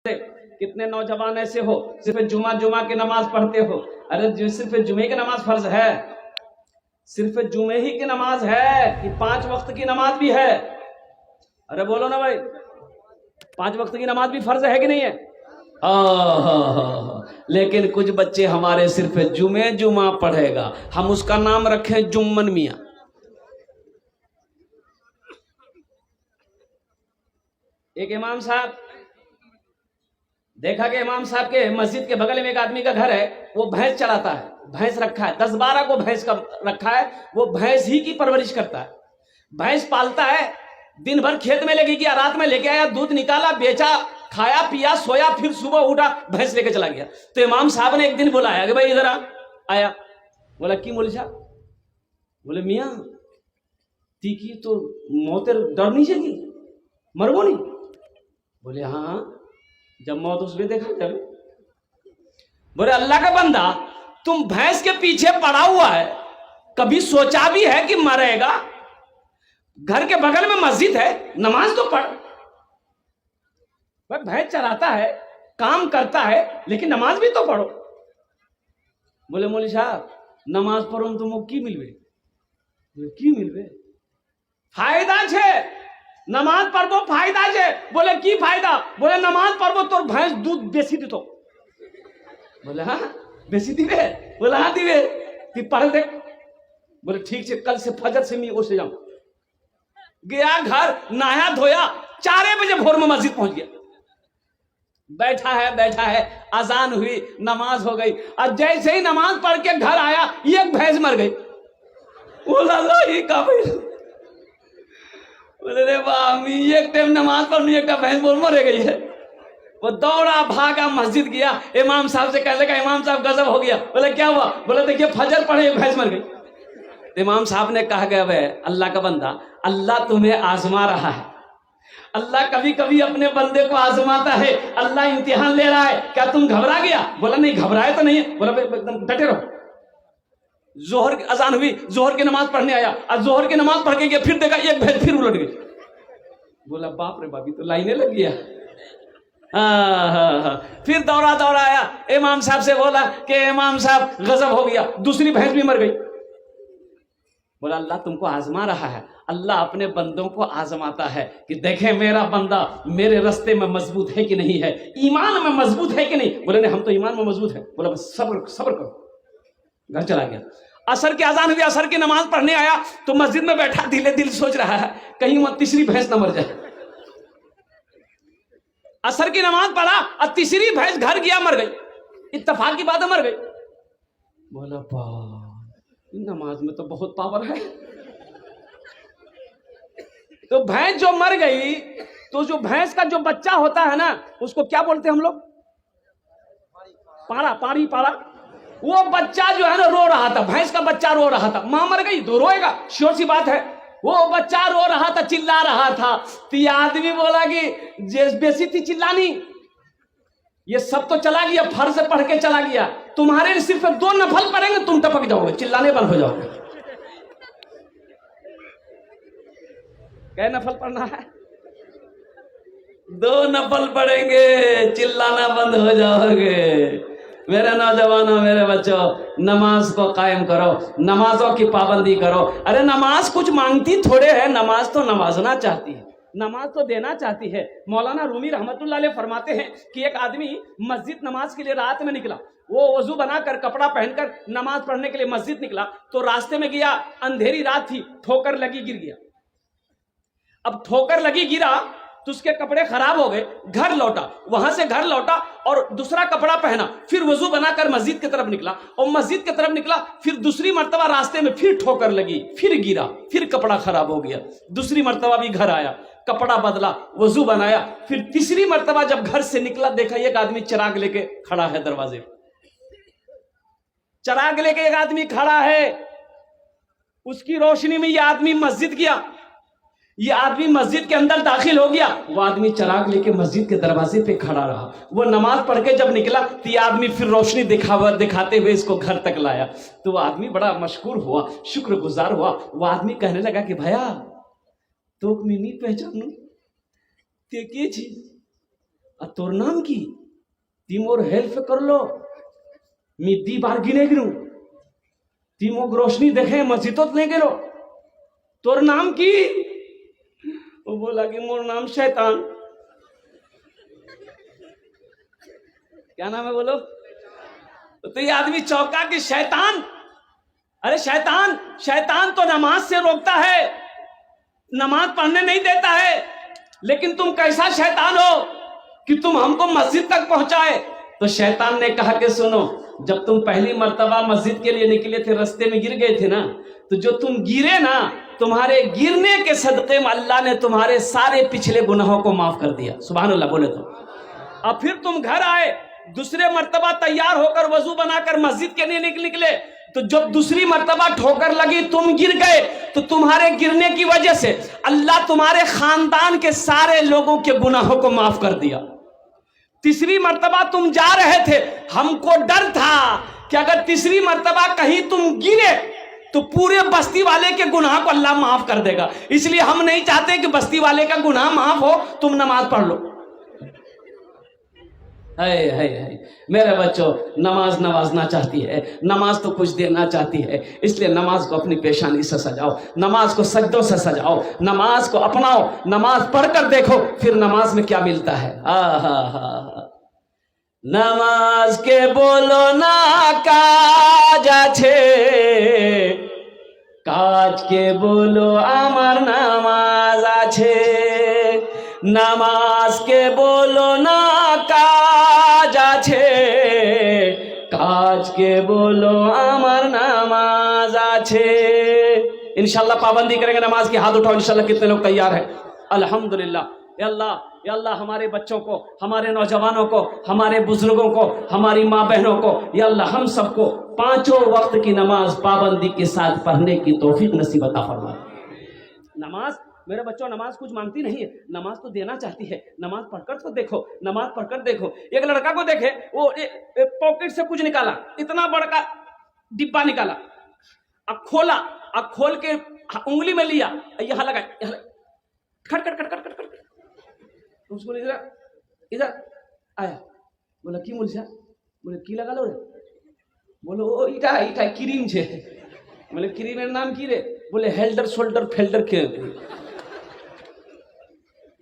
کتنے نوجوان ایسے ہو صرف جمعہ کی نماز پڑھتے ہو. ارے صرف جمعے کی نماز فرض ہے؟ صرف جمعے ہی کی نماز ہے کہ 5 وقت کی نماز بھی ہے؟ ارے بولو نا بھائی، 5 وقت کی نماز بھی فرض ہے کہ نہیں ہے؟ لیکن کچھ بچے ہمارے صرف جمعہ پڑھے گا، ہم اس کا نام رکھیں جمن میاں. ایک امام صاحب دیکھا کہ امام صاحب کے مسجد کے بغل میں ایک آدمی کا گھر ہے، وہ بھینس چلاتا ہے، بھینس رکھا ہے، 10-12 کو بھینس کا رکھا ہے، وہ بھینس ہی کی پرورش کرتا ہے، بھینس پالتا ہے. دن بھر کھیت میں لگے گیا، رات میں لے کے آیا، دودھ نکالا، بیچا، کھایا پیا، سویا، پھر صبح اٹھا بھینس لے کے چلا گیا. تو امام صاحب نے ایک دن بلایا کہ بھائی ادھر آیا. بولا کی مولوی صاحب؟ بولے میاں تی کی تو موتر ڈر نہیں چاہیے، مربو نہیں؟ بولے ہاں جب موت اس میں دیکھا جب. بولے اللہ کا بندہ تم بھینس کے پیچھے پڑا ہوا ہے، کبھی سوچا بھی ہے کہ مرے گا؟ گھر کے بغل میں مسجد ہے، نماز تو پڑھ. بھینس چلاتا ہے، کام کرتا ہے، لیکن نماز بھی تو پڑھو. بولے مولوی صاحب نماز پڑھو تم کی ملوے؟ کی ملوے؟ فائدہ چھے، نماز پڑھو فائدہ چھے. بولے کی فائدہ؟ بولے نماز پڑھو تو بھینس دودھ بیسی دیتو. بولے ہاں بیسی دیوے؟ بولے ہاں دیوے. تی پڑھ دے. بولے ٹھیک چھے، کل سے فجر سے میں اسے جاؤں. گیا گھر، نہایا دھویا، 4 بجے بھور میں مسجد پہنچ گیا. بیٹھا ہے، اذان ہوئی، نماز ہو گئی، اور جیسے ہی نماز پڑھ کے گھر آیا ایک بھینس مر گئی. بولا اللہ ہی کا بھینس. بولے رے بامی ایک ٹائم نماز پڑھنی، ایک ٹائم بھینس بول مرے گئی ہے. وہ دوڑا بھاگا مسجد گیا، امام صاحب سے کہنے لگا امام صاحب غضب ہو گیا. بولے کیا ہوا؟ بولے دیکھیے فجر پڑھے ایک بھینس مر گئی. امام صاحب نے کہا کہ بھائی اللہ کا بندہ، اللہ تمہیں آزما رہا ہے، اللہ کبھی کبھی اپنے بندے کو آزماتا ہے، اللہ امتحان لے رہا ہے. کیا تم گھبرا گیا؟ بولا نہیں گھبرائے تو نہیں ہے. بولا ایک دم ڈٹے رہو. ظہر کی اذان ہوئی، ظہر کی نماز پڑھنے آیا، اور ظہر کی نماز پڑھ کے گیا، پھر دیکھا ایک بھینس پھر الٹ گئی. بولا باپ رے بابی تو لائنیں لگ گیا. پھر دوڑا آیا، امام صاحب سے بولا کہ امام صاحب غضب ہو گیا، دوسری بھینس بھی مر گئی. بولا اللہ تم کو آزما رہا ہے، اللہ اپنے بندوں کو آزماتا ہے کہ دیکھیں میرا بندہ میرے رستے میں مضبوط ہے کہ نہیں ہے، ایمان میں مضبوط ہے کہ نہیں. بولے نہیں ہم تو ایمان میں مضبوط ہیں. بولا بس صبر کرو. گھر چلا گیا. عصر کی اذان ہوئی، عصر کی نماز پڑھنے آیا تو مسجد میں بیٹھا دل سوچ رہا ہے کہیں وہ تیسری بھینس نہ مر جائے. عصر کی نماز پڑھا اور تیسری بھینس گھر گیا مر گئی. اتفاق کی بات ہے مر گئی. بولا نماز میں تو بہت پاور ہے. تو بھینس جو مر گئی تو جو بھینس کا جو بچہ ہوتا ہے نا اس کو کیا بولتے ہیں ہم لوگ؟ پاڑا. وہ بچہ جو ہے نا رو رہا تھا، بھینس کا بچہ رو رہا تھا. ماں مر گئی تو روئے گا، شور سی بات ہے. وہ بچہ رو رہا تھا، چلا رہا تھا. تو یہ آدمی بولا کہ بیسی تھی چلانی، یہ سب تو چلا گیا، فرض پڑھ کے چلا گیا، تمہارے لیے صرف 2 نفل پڑھیں گے، تم ٹپک جاؤ گے، چلانے بند ہو جاؤ گے. کیا نفل پڑھنا ہے؟ 2 نفل پڑھیں گے، چلانا بند ہو جاؤ گے. میرے نوجوانوں، میرے بچوں، نماز کو قائم کرو، نمازوں کی پابندی کرو. ارے نماز کچھ مانگتی تھوڑے ہے، نماز تو نوازنا چاہتی ہے، نماز تو دینا چاہتی ہے. مولانا رومی رحمت اللہ علیہ فرماتے ہیں کہ ایک آدمی مسجد نماز کے لیے رات میں نکلا. وہ وضو بنا کر کپڑا پہن کر نماز پڑھنے کے لیے مسجد نکلا تو راستے میں گیا، اندھیری رات تھی، ٹھوکر لگی گر گیا. اب ٹھوکر لگی گرا تو اس کے کپڑے خراب ہو گئے. گھر لوٹا، وہاں سے گھر لوٹا اور دوسرا کپڑا پہنا، پھر وضو بنا کر مسجد کی طرف نکلا، اور مسجد کی طرف نکلا، پھر دوسری مرتبہ راستے میں پھر ٹھوکر لگی، پھر گرا، پھر کپڑا خراب ہو گیا. دوسری مرتبہ بھی گھر آیا، کپڑا بدلا، وضو بنایا. پھر تیسری مرتبہ جب گھر سے نکلا دیکھا ایک آدمی چراغ لے کے کھڑا ہے دروازے. چراغ لے کے ایک آدمی کھڑا ہے، اس کی روشنی میں یہ آدمی مسجد گیا. یہ آدمی مسجد کے اندر داخل ہو گیا، وہ آدمی چراغ لے کے مسجد کے دروازے پہ کھڑا رہا. وہ نماز پڑھ کے جب نکلا تو یہ آدمی پھر روشنی دکھاتے ہوئے اس کو گھر تک لایا. تو وہ آدمی بڑا مشکور ہوا، شکر گزار ہوا. وہ آدمی کہنے لگا کہ بھیا تو میں نہیں پہچانوں تے کی چیز. আর তোর নাম কি? তুই মোর হেল্প করলো, মি দি বার গিনে গেলু, তুই মোক रोशनी দেখে মসজিদত নিয়ে গেল, তোর নাম কি? वो बोला कि मोर नाम शैतान। क्या नाम है बोलो? तो ये आदमी चौंका कि शैतान, अरे शैतान, शैतान तो नमाज से रोकता है, नमाज पढ़ने नहीं देता है, लेकिन तुम कैसा शैतान हो कि तुम हमको मस्जिद तक पहुंचाए? तो शैतान ने कहा कि सुनो, जब तुम पहली मर्तबा मस्जिद के लिए निकले थे, रास्ते में गिर गए थे ना, तो जो तुम गिरे ना, तुम्हारे गिरने के सदक़े में अल्लाह ने तुम्हारे सारे पिछले गुनाहों को माफ कर दिया। सुभान अल्लाह बोले तो। अब फिर तुम घर आए, दूसरे मर्तबा तैयार होकर वजू बनाकर मस्जिद के लिए निकले, तो जब दूसरी मर्तबा ठोकर लगी, तुम गिर गए, तो तुम्हारे गिरने की वजह से अल्लाह तुम्हारे खानदान के सारे लोगों के गुनाहों को माफ कर दिया। तीसरी मर्तबा तुम जा रहे थे, हमको डर था कि अगर तीसरी मर्तबा कहीं तुम गिरे तो पूरे बस्ती वाले के गुनाह को अल्लाह माफ कर देगा, इसलिए हम नहीं चाहते कि बस्ती वाले का गुनाह माफ हो, तुम नमाज पढ़ लो। है मेरे बच्चों, नमाज नवाजना चाहती है, नमाज तो कुछ देना चाहती है, इसलिए नमाज को अपनी पेशानी से सजाओ, नमाज को सजदों से सजाओ, नमाज को अपनाओ, नमाज पढ़कर देखो फिर नमाज में क्या मिलता है। नमाज के बोलो ना काज आछे, काज के बोलो आमार नामाज आछे, नामाज के बोलो ना काज आछे, काज के बोलो आमार नामाज आछे। इंशाल्लाह पाबंदी करेंगे नमाज की, हाथ उठाओ इंशाल्लाह। कितने लोग तैयार हैं? अल्हम्दुलिल्लाह। या अल्लाह हमारे बच्चों को, हमारे नौजवानों को, हमारे बुजुर्गों को, हमारी माँ बहनों को, या अल्लाह हम सबको पांचों वक्त की नमाज पाबंदी के साथ पढ़ने की तौफीक नसीब अता फरमा। नमाज मेरे बच्चों, नमाज कुछ मांगती नहीं है, नमाज तो देना चाहती है। नमाज पढ़कर तो देखो, नमाज पढ़कर देखो। एक लड़का को देखे, वो पॉकेट से कुछ निकाला, इतना बड़ा डिब्बा निकाला, अब खोला, अब खोल के उंगली में लिया, यहाँ लगा, खट खट खट खट खट खट, उसको इधर आया, बोला की मुलसा, बोले की लगा लो रे, बोलो ओ इटा इटा क्रीम छे, बोले क्रीमेर नाम की रे, बोले हेल्डर शोल्डर फेल्डर के,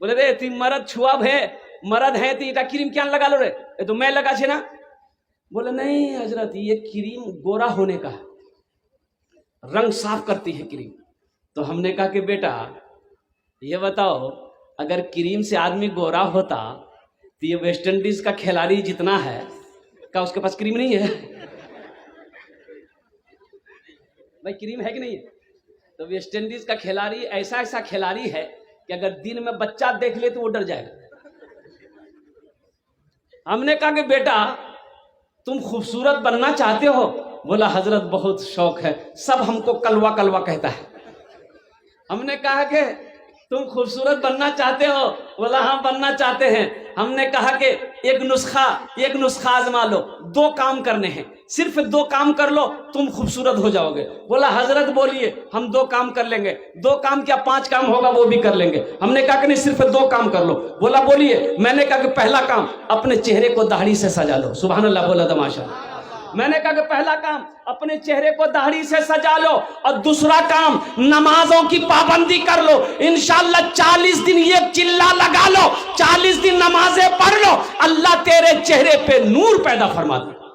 बोले रे तुम मरद छुआब है, मरद है तो इटा क्रीम क्या लगा लो रे, ये तो मैं लगा छे ना। बोले नहीं हजरत, ये क्रीम गोरा होने का है, रंग साफ करती है क्रीम। तो हमने कहा कि बेटा ये बताओ, अगर क्रीम से आदमी गोरा होता तो ये वेस्ट इंडीज का खिलाड़ी जितना है, क्या उसके पास क्रीम नहीं है? भाई क्रीम है कि नहीं है? तो वेस्ट इंडीज का खिलाड़ी ऐसा ऐसा खिलाड़ी है कि अगर दिन में बच्चा देख ले तो वो डर जाएगा। हमने कहा कि बेटा तुम खूबसूरत बनना चाहते हो? बोला हजरत बहुत शौक है, सब हमको कलवा कलवा कहता है। हमने कहा कि तुम खूबसूरत बनना चाहते हो? बोला हाँ बनना चाहते हैं। हमने कहा कि एक नुस्खा आजमा लो, 2 काम करने हैं, सिर्फ 2 काम कर लो तुम खूबसूरत हो जाओगे। बोला हजरत बोलिए, हम 2 काम कर लेंगे। 2 काम क्या 5 काम होगा वो भी कर लेंगे। हमने कहा कि नहीं सिर्फ 2 काम कर लो। बोला बोलिए। मैंने कहा कि पहला काम अपने चेहरे को दाढ़ी से सजा लो। सुभान अल्लाह बोला तमाशा। मैंने कहा कि पहला काम अपने चेहरे को दाढ़ी से सजा लो, और दूसरा काम नमाजों की पाबंदी कर लो। इंशाअल्लाह 40 दिन ये चिल्ला लगा लो, 40 दिन नमाजें पढ़ लो, अल्लाह तेरे चेहरे पे नूर पैदा फरमा देगा।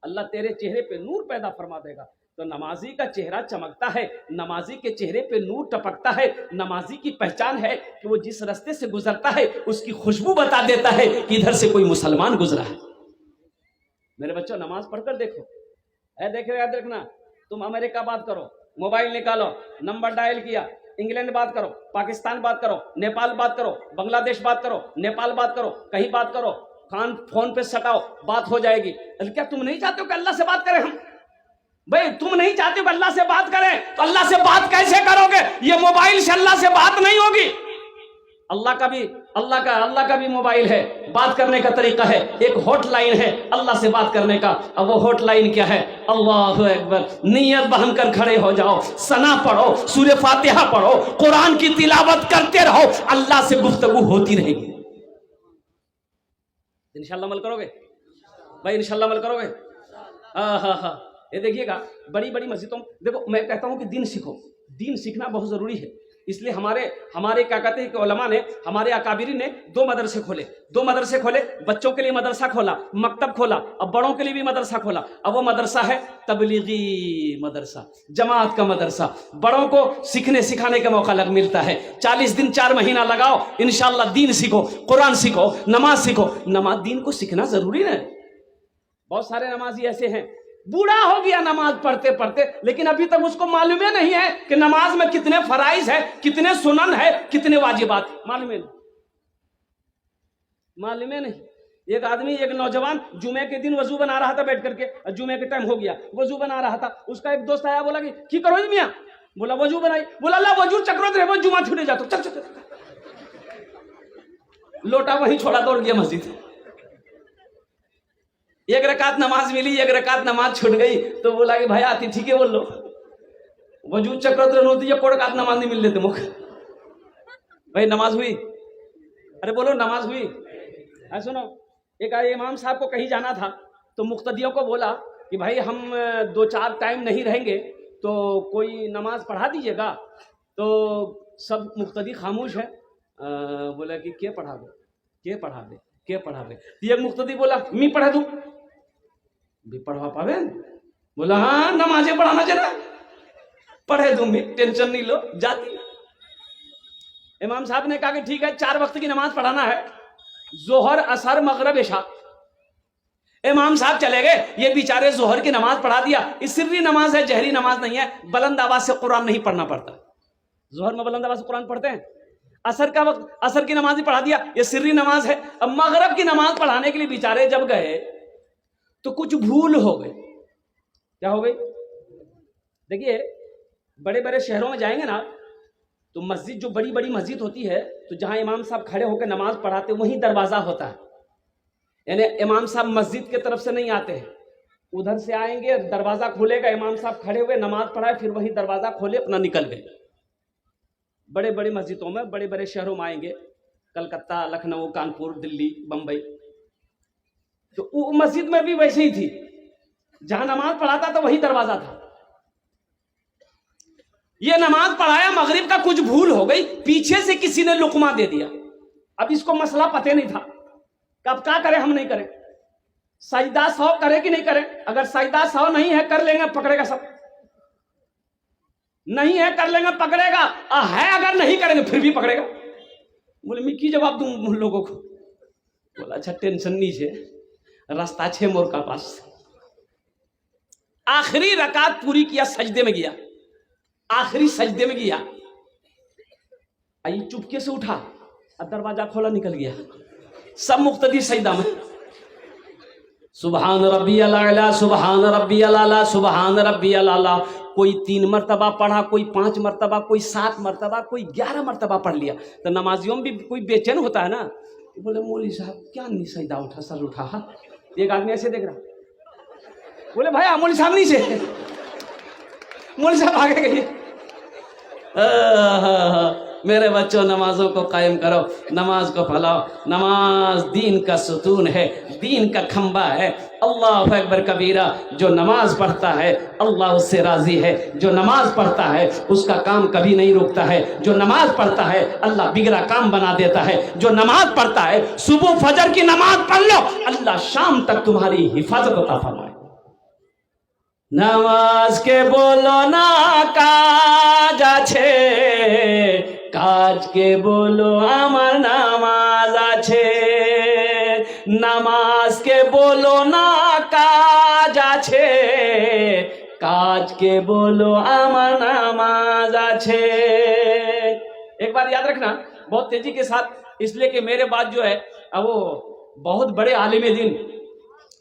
अल्लाह तेरे चेहरे पे नूर पैदा फरमा देगा। तो नमाजी का चेहरा चमकता है, नमाजी के चेहरे पे नूर टपकता है। नमाजी की पहचान है कि वो जिस रास्ते से गुजरता है उसकी खुशबू बता देता है कि इधर से कोई मुसलमान गुजरा है। मेरे बच्चों नमाज पढ़कर देखो। याद रखना, तुम अमेरिका बात करो, मोबाइल निकालो, नंबर डायल किया, इंग्लैंड बात करो, पाकिस्तान बात करो, नेपाल बात करो, बांग्लादेश बात करो, नेपाल बात करो, कहीं बात करो, कान फोन पे सटाओ, बात हो जाएगी। क्या तुम नहीं चाहते हो कि अल्लाह से बात करें हम? भाई तुम नहीं चाहते हो कि अल्लाह से बात करें, तो अल्लाह से बात कैसे करोगे? ये मोबाइल से अल्लाह से बात नहीं होगी। अल्लाह का भी मोबाइल है, बात करने का तरीका है, एक हॉटलाइन है अल्लाह से बात करने का। अब वो हॉटलाइन क्या है? अल्लाहु अकबर। नियत बहन कर खड़े हो जाओ, सना पढ़ो, सूरह फातिहा पढ़ो, कुरान की तिलावत करते रहो, अल्लाह से गुफ्तगू होती रहेगी। इंशाल्लाह अमल करोगे भाई, इंशाल्लाह अमल करोगे। हाँ हाँ हाँ, ये देखिएगा बड़ी बड़ी मस्जिदों, देखो मैं कहता हूँ कि दीन सीखो, दीन सीखना बहुत ज़रूरी है। इसलिए हमारे क्या कहते हैं कि उलमा ने, हमारे अकाबिरी ने दो मदरसे खोले, बच्चों के लिए मदरसा खोला, मकतब खोला, अब बड़ों के लिए भी मदरसा खोला। अब वो मदरसा है तबलीगी मदरसा, जमात का मदरसा। बड़ों को सीखने सिखाने का मौका मिलता है। 40 दिन 4 महीना लगाओ, इंशाल्लाह दीन सीखो, कुरान सीखो, नमाज सीखो। नमाज दीन को सीखना जरूरी है। बहुत सारे नमाजी ऐसे हैं, बूढ़ा हो गया नमाज पढ़ते पढ़ते, लेकिन अभी तक उसको मालूम ही नहीं है कि नमाज में कितने फराइज है, कितने सुनन है, कितने वाजिबात, मालूम ही नहीं। एक आदमी, एक नौजवान जुमे के दिन वजू बना रहा था बैठ करके, जुमे के टाइम हो गया, वजू बना रहा था। उसका एक दोस्त आया, बोला कि की करो मियां? बोला वजू बनाई। बोला अल्लाह वजू चक्रोत रहे, जुमा छूटे जातो, चल चल। लोटा वहीं छोड़ा, दौड़ गया मस्जिद। एक रकात नमाज मिली, एक रकात नमाज छूट गई, तो बोला कि भाई आती ठीक है बोल लो, वजूद चक्र होती है, कोई रकात नमाज नहीं मिल लेते मुख। भाई नमाज हुई? अरे बोलो नमाज हुई? सुनो, एक इमाम साहब को कहीं जाना था, तो मुक्तदियों को बोला कि भाई हम 2-4 टाइम नहीं रहेंगे, तो कोई नमाज पढ़ा दीजिएगा। तो सब मुक्तदी खामोश है। बोला कि के पढ़ा दे। एक मुक्तदी बोला मैं पढ़ा दूं, भी पढ़वा पावे? बोला हाँ नमाजें पढ़ाना जरा, पढ़े दूं मैं, टेंशन नहीं लो, जाती। इमाम साहब ने कहा कि ठीक है, 4 वक्त की नमाज पढ़ाना है, जोहर, असर, मगरिब, इशा। इमाम साहब चले गए, ये बेचारे जोहर की नमाज पढ़ा दिया। ये सिर्री नमाज है, जहरी नमाज नहीं है, बुलंद आवाज से कुरान नहीं पढ़ना पड़ता। जोहर में बुलंद आवाज से कुरान पढ़ते हैं। असर का वक्त, असर की नमाज ही पढ़ा दिया, ये सिर्री नमाज है। अब मगरिब की नमाज पढ़ाने के लिए बेचारे जब गए तो कुछ भूल हो गई। क्या हो गई? देखिए बड़े बड़े शहरों में जाएंगे ना, तो मस्जिद, जो बड़ी बड़ी मस्जिद होती है, तो जहां इमाम साहब खड़े होकर नमाज पढ़ाते वहीं दरवाजा होता है। यानी इमाम साहब मस्जिद के तरफ से नहीं आते हैं, उधर से आएंगे, दरवाजा खोलेगा, इमाम साहब खड़े हुए नमाज पढ़ाए, फिर वहीं दरवाजा खोले, अपना निकल गए। बड़े बड़े मस्जिदों में, बड़े बड़े शहरों में आएंगे, कलकत्ता, लखनऊ, कानपुर, दिल्ली, बंबई, तो वो मस्जिद में भी वैसे ही थी, जहां नमाज पढ़ाता था वही दरवाजा था। ये नमाज पढ़ाया, मगरिब का कुछ भूल हो गई, पीछे से किसी ने लुकमा दे दिया। अब इसको मसला पते नहीं था, कब क्या करें, हम नहीं करें। सजदा 100 करे कि नहीं करें? अगर सजदा 100 नहीं है, कर लेंगे, पकड़ेगा सब। नहीं है, कर लेंगे, पकड़ेगा। है अगर नहीं करेंगे फिर भी पकड़ेगा। बोले मैं की जवाब दूं उन लोगों को? बोला अच्छा टेंशन नहीं है, रास्ता छे मोर का पास। आखिरी रकात पूरी किया, सजदे में गया, आखिरी सजदे में गया, आई चुपके से उठा, दरवाजा खोला, निकल गया। सब मुक्तदी सजदा में, सुबहान रब्बियल आला, सुबहान रब्बियल आला, सुबहान रब्बियल आला। कोई 3 मरतबा पढ़ा, कोई 5 मरतबा, कोई 7 मरतबा, कोई 11 मरतबा पढ़ लिया। तो नमाजियों में भी कोई बेचैन होता है ना, बोले मौलवी साहब क्या नहीं सजदा उठा, सर उठा। एक आदमी ऐसे देख रहा, बोले भाई मौलवी साहब नहीं से, मौलवी साहब आगे गए। मेरे बच्चों नमाजों को कायम करो, नमाज को फैलाओ। नमाज दीन का सुतून है, दीन का खंबा है। अल्लाह अकबर कबीरा। जो नमाज पढ़ता है अल्लाह उससे राजी है, जो नमाज पढ़ता है उसका काम कभी नहीं रुकता है। जो नमाज पढ़ता है अल्लाह बिगड़ा काम बना देता है। जो नमाज पढ़ता है, सुबह फजर की नमाज पढ़ लो, अल्लाह शाम तक तुम्हारी हिफाजत अता फरमाए। नामाज के बोलो ना काज आछे, काज के बोलो आमार नामाज आछे। नामाज के बोलो ना काज आछे, काज के बोलो आमार नामाज आछे। एक बात याद रखना बहुत तेजी के साथ, इसलिए कि मेरे बाद जो है वो बहुत बड़े आलिम दीन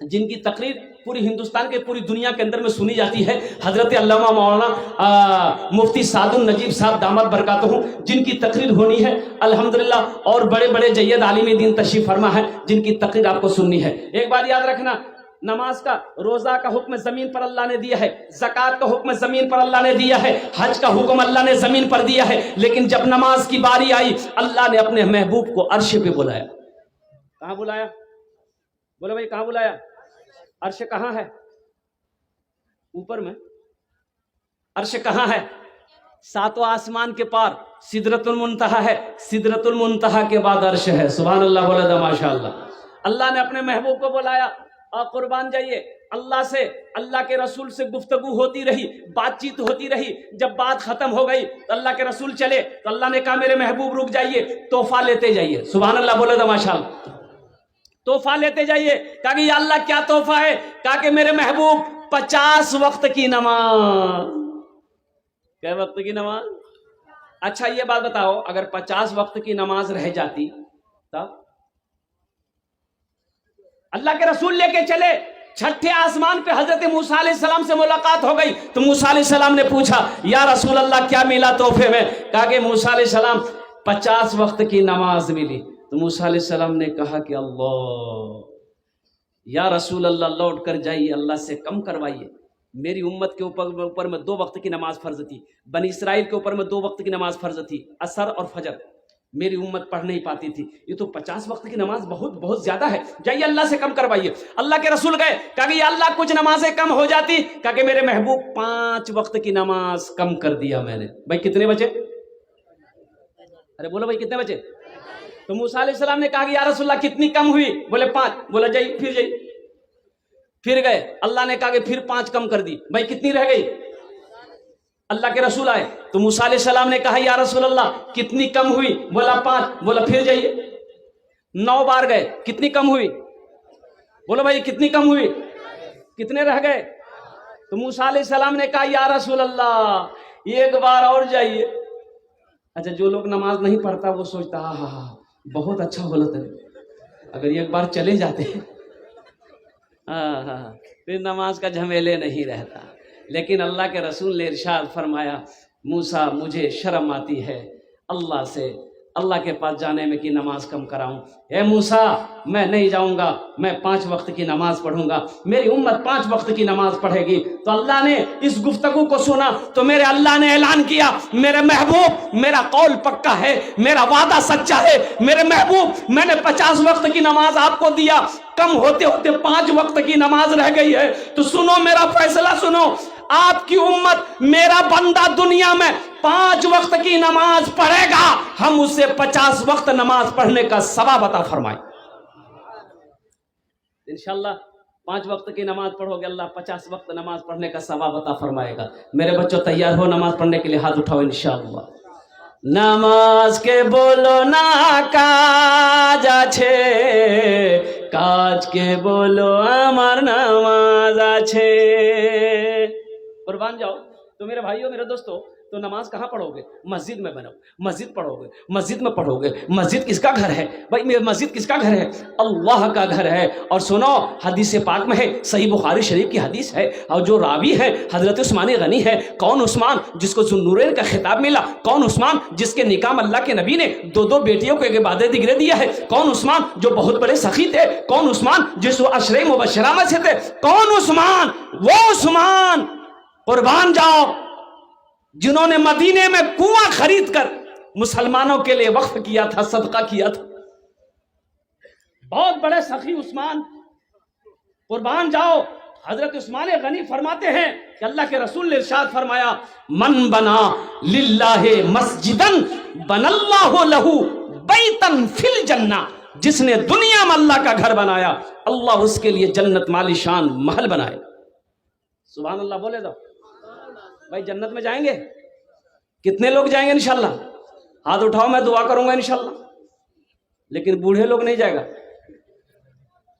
जिनकी तकरीर पूरी हिंदुस्तान के, पूरी दुनिया के अंदर में सुनी जाती है, हजरत अल्लामा मौलाना मुफ्ती सादुल नजीब साहब दामद बरकातहू, जिनकी तकरीर होनी है अल्हम्दुलिल्लाह। और बड़े बड़े जय्यद आलिम दीन तशरीफ फरमा है, जिनकी तकरीर आपको सुननी है। एक बात याद रखना, नमाज का, रोजा का हुक्म जमीन पर अल्लाह ने दिया है, ज़कात का हुक्म जमीन पर अल्लाह ने दिया है, हज का हुक्म अल्लाह ने जमीन पर दिया है। लेकिन जब नमाज की बारी आई, अल्लाह ने अपने महबूब को अर्श पे बुलाया। कहाँ बुलाया? بولے بھائی کہاں بلایا؟ عرش کہاں ہے؟ اوپر میں. عرش کہاں ہے؟ ساتوں آسمان کے پار سدرۃ المنتہا ہے. سدرۃ المنتہا کے بعد عرش ہے. سبحان اللہ بولے دا ماشاء اللہ. اللہ نے اپنے محبوب کو بلایا اور قربان جائیے اللہ سے، اللہ کے رسول سے گفتگو ہوتی رہی، بات چیت ہوتی رہی. جب بات ختم ہو گئی تو اللہ کے رسول چلے تو اللہ نے کہا میرے محبوب رک جائیے، تحفہ لیتے جائیے. سبحان اللہ بولے دا ماشاء اللہ. تحفہ لیتے جائیے. کہا کہ یا اللہ کیا تحفہ ہے؟ کہا کہ میرے محبوب 50 وقت کی نماز. کیا وقت کی نماز؟ اچھا یہ بات بتاؤ، اگر 50 وقت کی نماز رہ جاتی تب؟ اللہ کے رسول لے کے چلے، چھٹے آسمان پہ حضرت موسیٰ علیہ السلام سے ملاقات ہو گئی تو موسیٰ علیہ السلام نے پوچھا یا رسول اللہ کیا ملا تحفے میں؟ کہا کہ موسیٰ علیہ السلام 50 وقت کی نماز ملی. تو موسیٰ علیہ السلام نے کہا کہ اللہ یا رسول اللہ لوٹ کر جائیے، اللہ سے کم کروائیے. میری امت کے اوپر میں 2 وقت کی نماز فرض تھی، بنی اسرائیل کے اوپر میں 2 وقت کی نماز فرض تھی، عصر اور فجر. میری امت پڑھ نہیں پاتی تھی، یہ تو 50 وقت کی نماز بہت زیادہ ہے، جائیے اللہ سے کم کروائیے. اللہ کے رسول گئے، کہا کہ یا اللہ کچھ نمازیں کم ہو جاتی. کہا کہ میرے محبوب 5 وقت کی نماز کم کر دیا میں نے. بھائی کتنے بچے؟ ارے بولو بھائی کتنے بچے؟ تو موسیٰ علیہ السلام نے کہا کہ یا رسول اللہ کتنی کم ہوئی؟ بولے 5. بولا جائیے پھر جائیے. پھر گئے، اللہ نے کہا کہ پھر 5 کم کر دی. بھائی کتنی رہ گئی؟ اللہ کے رسول آئے تو موسیٰ علیہ السلام نے کہا یا رسول اللہ کتنی کم ہوئی؟ بولا 5. بولا پھر جائیے. 9 بار گئے، کتنی کم ہوئی؟ بولو بھائی کتنی کم ہوئی؟ کتنے رہ گئے؟ تو موسیٰ علیہ السلام نے کہا یا رسول اللہ 1 بار اور جائیے. اچھا جو لوگ نماز نہیں پڑھتا وہ سوچتا ہاں بہت اچھا بولا تھا، اگر 1 بار چلے جاتے پھر نماز کا جھمیلے نہیں رہتا. لیکن اللہ کے رسول نے ارشاد فرمایا موسیٰ مجھے شرم آتی ہے اللہ سے، اللہ کے پاس جانے میں کہ نماز کم کراؤں. اے موسیٰ میں نہیں جاؤں گا، میں 5 وقت کی نماز پڑھوں گا، میری امت 5 وقت کی نماز پڑھے گی. تو اللہ نے اس گفتگو کو سنا تو میرے اللہ نے اعلان کیا میرے محبوب میرا قول پکا ہے، میرا وعدہ سچا ہے. میرے محبوب میں نے 50 وقت کی نماز آپ کو دیا، کم ہوتے ہوتے 5 وقت کی نماز رہ گئی ہے. تو سنو میرا فیصلہ سنو، آپ کی امت میرا بندہ دنیا میں 5 وقت کی نماز پڑھے گا، ہم اسے 50 وقت نماز پڑھنے کا ثواب عطا فرمائیں. انشاءاللہ 5 وقت کی نماز پڑھو گے اللہ 50 وقت نماز پڑھنے کا ثواب عطا فرمائے گا. میرے بچوں تیار ہو نماز پڑھنے کے لیے؟ ہاتھ اٹھاؤ انشاءاللہ. نماز کے بولو نا کاج আছে কাজ কে বলো আমার নামাজ আছে. قربان جاؤ. تو میرے بھائیوں میرے دوستوں تو نماز کہاں پڑھو گے؟ مسجد میں بنو، مسجد پڑھو گے، مسجد میں پڑھو گے. مسجد کس کا گھر ہے بھائی؟ مسجد کس کا گھر ہے؟ اللہ کا گھر ہے. اور سنو حدیث پاک میں ہے، صحیح بخاری شریف کی حدیث ہے، اور جو راوی ہے حضرت عثمان غنی ہے. کون عثمان جس کو ذوالنورین کا خطاب ملا؟ کون عثمان جس کے نکاح میں اللہ کے نبی نے 2 بیٹیوں کو ایک بعد دیگرے دیا ہے؟ کون عثمان جو بہت بڑے سخی تھے؟ کون عثمان جس وہ عشرے مبشرہ میں سے تھے؟ کون عثمان؟ وہ عثمان قربان جاؤ جنہوں نے مدینے میں کنواں خرید کر مسلمانوں کے لیے وقف کیا تھا، صدقہ کیا تھا. بہت بڑے سخی عثمان. قربان جاؤ حضرت عثمان غنی فرماتے ہیں کہ اللہ کے رسول نے ارشاد فرمایا من بنا للہ مسجدن بن اللہ لہ بیتن فی الجنہ. جس نے دنیا میں اللہ کا گھر بنایا اللہ اس کے لیے جنت مالی شان محل بنائے. سبحان اللہ بولے دو بھائی. جنت میں جائیں گے؟ کتنے لوگ جائیں گے انشاءاللہ؟ ہاتھ اٹھاؤ میں دعا کروں گا انشاءاللہ. لیکن بوڑھے لوگ نہیں جائے گا.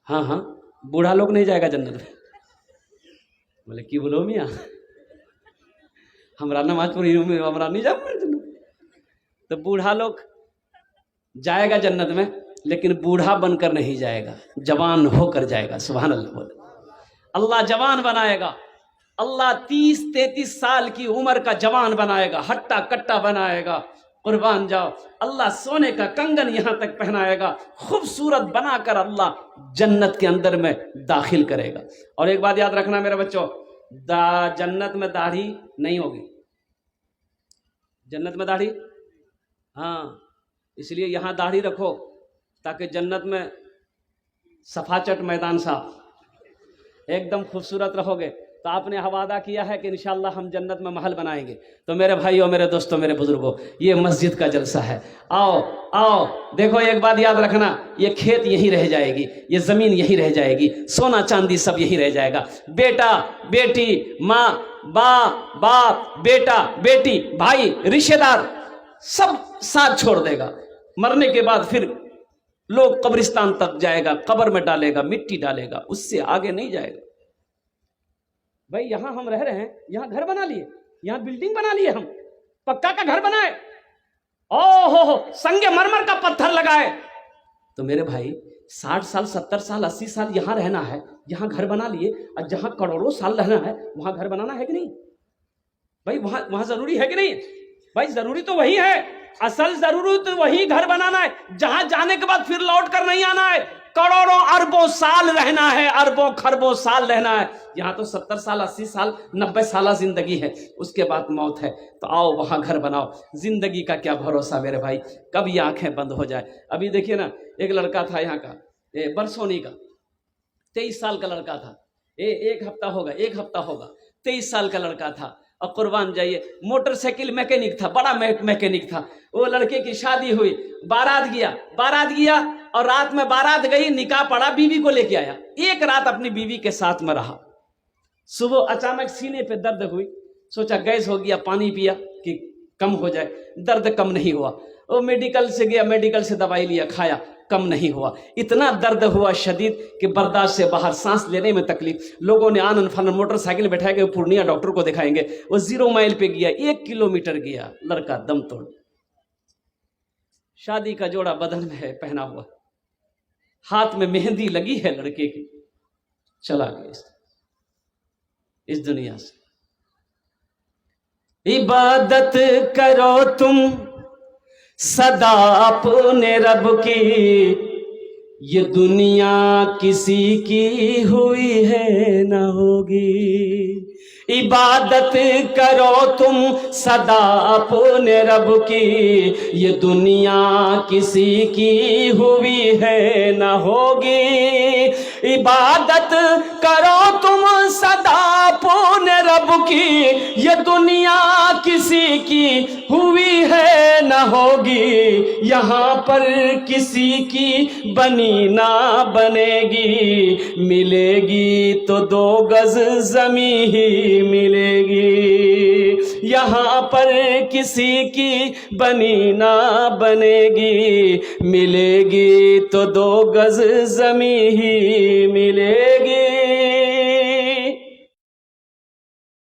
ہاں بوڑھا لوگ نہیں جائے گا جنت میں. بولے کی بولو میاں ہمارا نماز پڑھی ہمارا نہیں جائے گا. تو بوڑھا لوگ جائے گا جنت میں، لیکن بوڑھا بن کر نہیں جائے گا، جوان ہو کر جائے گا. سبحان اللہ بولے. اللہ جوان بنائے گا. اللہ 30-33 سال کی عمر کا جوان بنائے گا، ہٹا کٹا بنائے گا. قربان جاؤ. اللہ سونے کا کنگن یہاں تک پہنائے گا، خوبصورت بنا کر اللہ جنت کے اندر میں داخل کرے گا. اور ایک بات یاد رکھنا میرے بچوں، جنت میں داڑھی نہیں ہوگی. جنت میں داڑھی اس لیے یہاں داڑھی رکھو تاکہ جنت میں सफाचट मैदान साफ, एकदम खूबसूरत रहोगे। तो आपने वादा किया है कि इंशाअल्लाह हम जन्नत में महल बनाएंगे। तो मेरे भाइयों, मेरे दोस्तों, मेरे बुजुर्गों, ये मस्जिद का जलसा है। आओ आओ, देखो एक बात याद रखना, ये खेत यहीं रह जाएगी, ये जमीन यहीं रह जाएगी, सोना चांदी सब यहीं रह जाएगा। बेटा बेटी, माँ बाप, बेटा बेटी, भाई रिश्तेदार सब साथ छोड़ देगा। मरने के बाद फिर लोग कब्रिस्तान तक जाएगा, कब्र में डालेगा, मिट्टी डालेगा, उससे आगे नहीं जाएगा। भाई यहां हम रह रहे हैं, यहां घर बना लिए, यहां बिल्डिंग बना लिए, हम पक्का का घर बनाए, हो संगे मरमर का पत्थर लगाए। तो मेरे भाई 60 साल 70 साल 80 साल यहां रहना है, यहां घर बना लिए, और जहां करोड़ों साल रहना है वहां घर बनाना है कि नहीं? भाई वहां जरूरी है कि नहीं? भाई जरूरी तो वही है, असल जरूरी तो वही घर बनाना है जहां जाने के बाद फिर लौट कर नहीं आना है। करोड़ों अरबों साल रहना है, अरबों खरबों साल रहना है। यहाँ तो 70 साल 80 साल 90 साल जिंदगी है, उसके बाद मौत है। तो आओ वहां घर बनाओ। जिंदगी का क्या भरोसा मेरे भाई, कब ये आंखें बंद हो जाए। अभी देखिए ना, एक लड़का था यहाँ का, बरसोनी का, 23 साल का लड़का था। एक हफ्ता होगा 23 साल का लड़का था। और कुर्बान जाइए, मोटरसाइकिल मैकेनिक था, बड़ा मैकेनिक था। वो लड़के की शादी हुई, बारात गया और रात में बारात गई, निकाह पड़ा, बीवी को लेके आया। एक रात अपनी बीवी के साथ में रहा। सुबह अचानक सीने पे दर्द हुई, सोचा गैस हो गया, पानी पिया कि कम हो जाए, दर्द कम नहीं हुआ। वो मेडिकल से गया, मेडिकल से दवाई लिया, खाया, कम नहीं हुआ। इतना दर्द हुआ शदीद कि बर्दाश्त से बाहर, सांस लेने में तकलीफ। लोगों ने आनन फानन मोटरसाइकिल बैठा के पूर्णिया डॉक्टर को दिखाएंगे। वो 0 माइल पे गया, 1 किलोमीटर गया, लड़का दम तोड़। शादी का जोड़ा बदन में है पहना हुआ, हाथ में मेहंदी लगी है लड़के की, चला गया इस दुनिया से। इबादत करो तुम सदा अपने रब की, ये दुनिया किसी की हुई है न होगी। इबादत करो तुम सदा अपने रब की, ये दुनिया किसी की हुई है न होगी। इबादत करो तुम सदा अपने रब की, ये दुनिया किसी की हुई है न होगी। यहाँ पर किसी की बनी ना बनेगी, मिलेगी तो 2 गज ज़मीं ही मिलेगी। यहाँ पर किसी की बनी ना बनेगी, मिलेगी तो 2 गज ज़मीं ही मिलेगी।